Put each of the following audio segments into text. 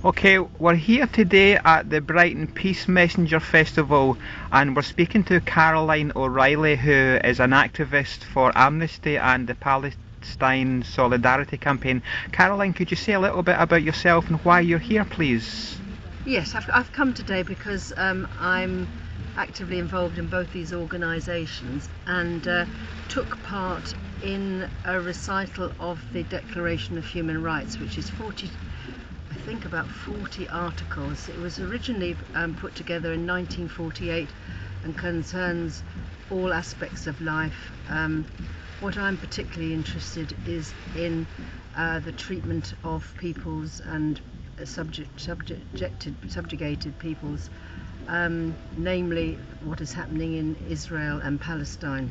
Okay, we're here today at the Brighton Peace Messenger Festival, and we're speaking to Caroline O'Reilly, who is an activist for Amnesty and the Palestine Solidarity Campaign. Caroline, could you say a little bit about yourself and why you're here, please? Yes, I've come today because I'm actively involved in both these organisations and took part in a recital of the Declaration of Human Rights, which is about 40 articles. It was originally put together in 1948 and concerns all aspects of life. What I'm particularly interested is in the treatment of peoples and subjugated peoples, namely what is happening in Israel and Palestine.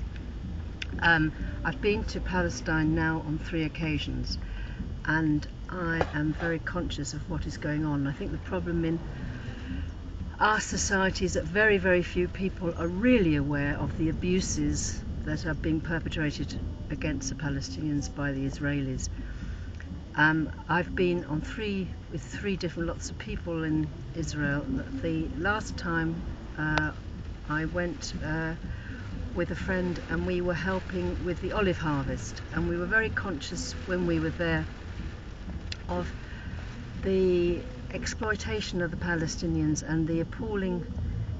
I've been to Palestine now on 3 occasions, and I am very conscious of what is going on. I think the problem in our society is that very, very few people are really aware of the abuses that are being perpetrated against the Palestinians by the Israelis. I've been on with three different lots of people in Israel. The last time I went with a friend, and we were helping with the olive harvest, and we were very conscious when we were there of the exploitation of the Palestinians and the appalling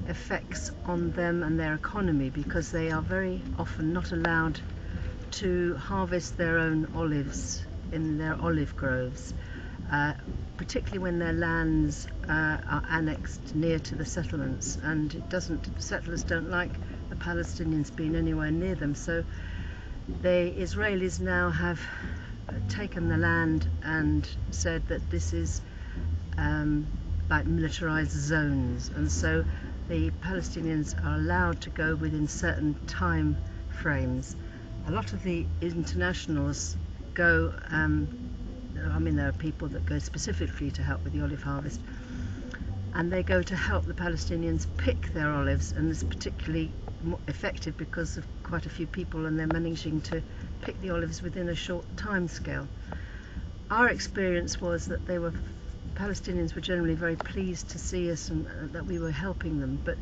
effects on them and their economy, because they are very often not allowed to harvest their own olives in their olive groves, particularly when their lands are annexed near to the settlements, and the settlers don't like the Palestinians being anywhere near them. So the Israelis now have taken the land and said that this is like militarized zones, and so the Palestinians are allowed to go within certain time frames. A lot of the internationals go, there are people that go specifically to help with the olive harvest, and they go to help the Palestinians pick their olives, and it's particularly effective because of quite a few people, and they're managing to pick the olives within a short time scale. Our experience was that Palestinians were generally very pleased to see us and that we were helping them, but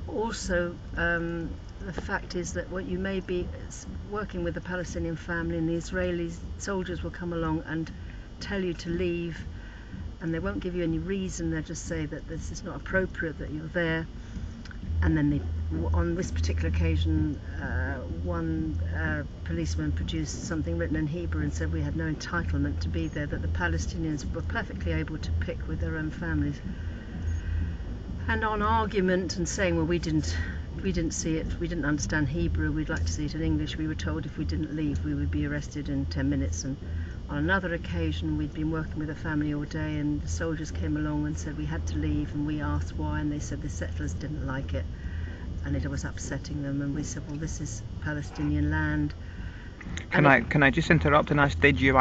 also the fact is that what you may be working with a Palestinian family, and the Israeli soldiers will come along and tell you to leave, and they won't give you any reason. They'll just say that this is not appropriate that you're there. And then on this particular occasion, one policeman produced something written in Hebrew and said we had no entitlement to be there, that the Palestinians were perfectly able to pick with their own families. And on argument and saying, well, we didn't see it, we didn't understand Hebrew, we'd like to see it in English, we were told if we didn't leave we would be arrested in 10 minutes. And on another occasion, we'd been working with a family all day, and the soldiers came along and said we had to leave, and we asked why, and they said the settlers didn't like it and it was upsetting them, and we said, well, this is Palestinian land. Can I just interrupt and ask, did you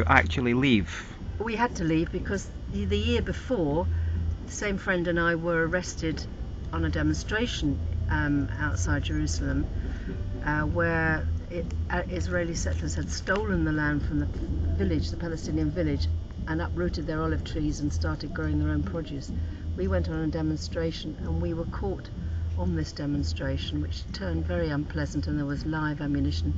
actually leave? We had to leave because the year before, the same friend and I were arrested on a demonstration outside Jerusalem, where Israeli settlers had stolen the land from the village, the Palestinian village, and uprooted their olive trees and started growing their own produce. We went on a demonstration, and we were caught on this demonstration, which turned very unpleasant, and there was live ammunition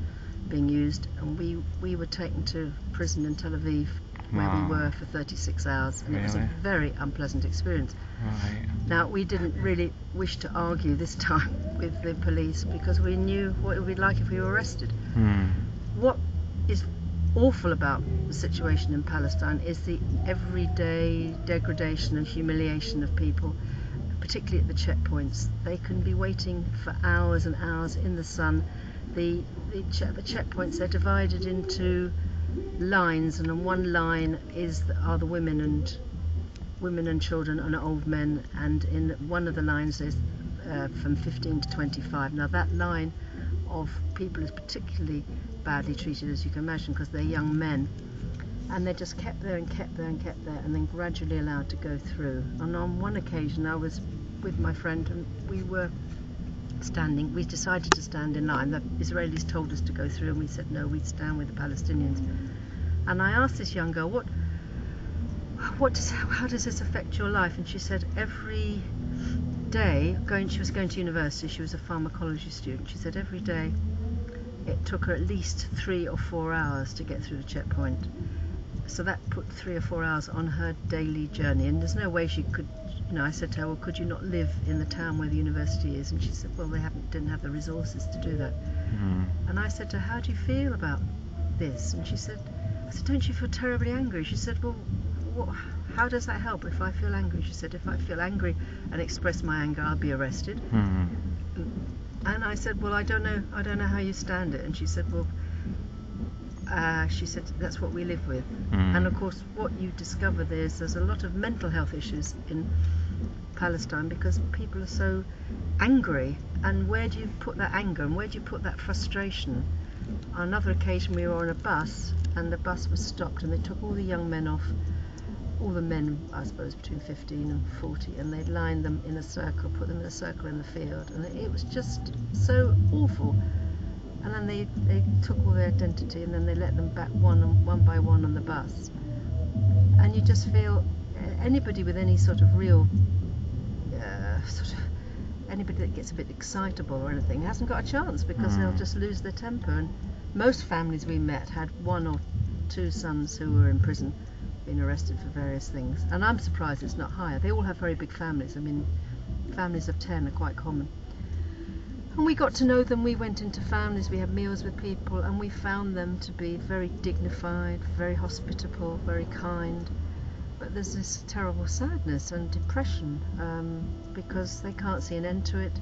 being used, and we were taken to prison in Tel Aviv, where we were for 36 hours, and It was a very unpleasant experience. Right. Now, we didn't really wish to argue this time with the police because we knew what it would be like if we were arrested. What is awful about the situation in Palestine is the everyday degradation and humiliation of people, particularly at the checkpoints. They can be waiting for hours and hours in the sun. The checkpoints, they're divided into lines, and on one line are the women and children and old men, and in one of the lines there's from 15 to 25. Now that line of people is particularly badly treated, as you can imagine, because they're young men, and they're just kept there and kept there and kept there, and then gradually allowed to go through. And on one occasion I was with my friend, and we decided to stand in line. The Israelis told us to go through, and we said no, we'd stand with the Palestinians. And I asked this young girl, how does this affect your life? And she said every day, she was going to university, she was a pharmacology student, she said every day it took her at least 3 or 4 hours to get through the checkpoint. So that put 3 or 4 hours on her daily journey, and there's no way she could, I said to her, well, could you not live in the town where the university is? And she said, well, they didn't have the resources to do that. And I said to her, how do you feel about this? And I said, don't you feel terribly angry? She said, well, how does that help if I feel angry? She said, if I feel angry and express my anger, I'll be arrested. And I said, well, I don't know how you stand it. And she said, well, that's what we live with. And of course, what you discover there's a lot of mental health issues in Palestine because people are so angry. And where do you put that anger and where do you put that frustration? On another occasion, we were on a bus and the bus was stopped and they took all the young men off, all the men, I suppose, between 15 and 40, and they lined them in a circle, put them in a circle in the field, and it was just so awful. And then they took all their identity and then they let them back one by one on the bus. And you just feel anybody with any sort of real, anybody that gets a bit excitable or anything hasn't got a chance because they'll just lose their temper. And most families we met had 1 or 2 sons who were in prison, been arrested for various things. And I'm surprised it's not higher. They all have very big families. I mean, families of 10 are quite common. And we got to know them, we went into families, we had meals with people, and we found them to be very dignified, very hospitable, very kind. But there's this terrible sadness and depression because they can't see an end to it.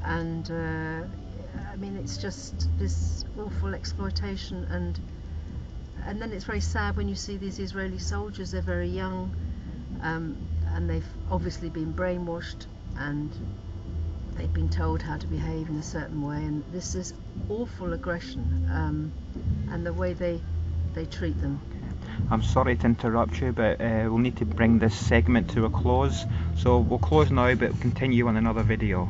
And I mean, it's just this awful exploitation. And then it's very sad when you see these Israeli soldiers, they're very young, and they've obviously been brainwashed and they've been told how to behave in a certain way, and this is awful aggression and the way they treat them. I'm sorry to interrupt you, but we'll need to bring this segment to a close, so we'll close now but continue on another video.